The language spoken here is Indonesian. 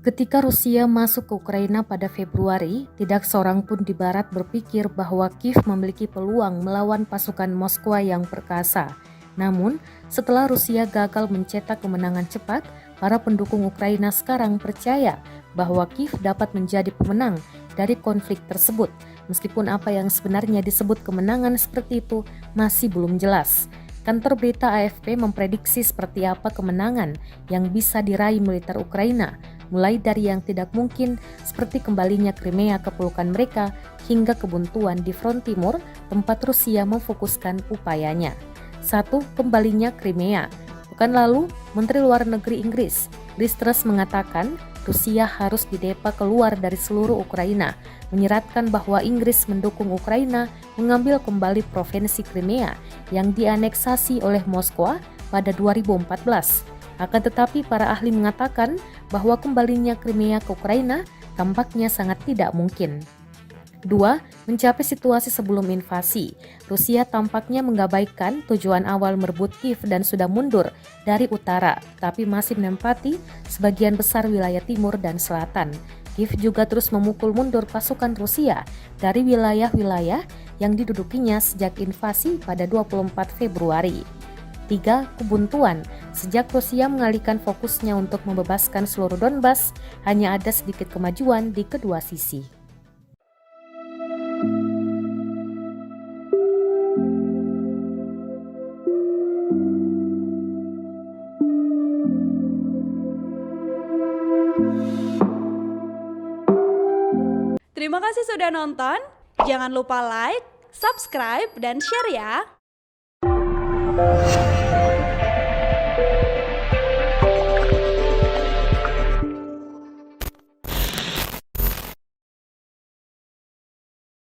Ketika Rusia masuk ke Ukraina pada Februari, tidak seorang pun di Barat berpikir bahwa Kiev memiliki peluang melawan pasukan Moskwa yang perkasa. Namun, setelah Rusia gagal mencetak kemenangan cepat, para pendukung Ukraina sekarang percaya bahwa Kiev dapat menjadi pemenang dari konflik tersebut, meskipun apa yang sebenarnya disebut kemenangan seperti itu masih belum jelas. Kantor berita AFP memprediksi seperti apa kemenangan yang bisa diraih militer Ukraina, mulai dari yang tidak mungkin seperti kembalinya Crimea ke pelukan mereka hingga kebuntuan di front timur tempat Rusia memfokuskan upayanya. 1. Kembalinya Crimea. Pekan lalu, Menteri Luar Negeri Inggris, Liz Truss mengatakan Rusia harus didepa keluar dari seluruh Ukraina, menyeratkan bahwa Inggris mendukung Ukraina mengambil kembali provinsi Crimea yang dianeksasi oleh Moskwa pada 2014. Akan tetapi para ahli mengatakan bahwa kembalinya Crimea ke Ukraina tampaknya sangat tidak mungkin. 2. Mencapai situasi sebelum invasi. Rusia tampaknya mengabaikan tujuan awal merebut Kiev dan sudah mundur dari utara, tapi masih menempati sebagian besar wilayah timur dan selatan. Kiev juga terus memukul mundur pasukan Rusia dari wilayah-wilayah yang didudukinya sejak invasi pada 24 Februari. 3. Kebuntuan. Sejak Rusia mengalihkan fokusnya untuk membebaskan seluruh Donbas, hanya ada sedikit kemajuan di kedua sisi. Terima kasih sudah nonton. Jangan lupa like, subscribe, dan share ya.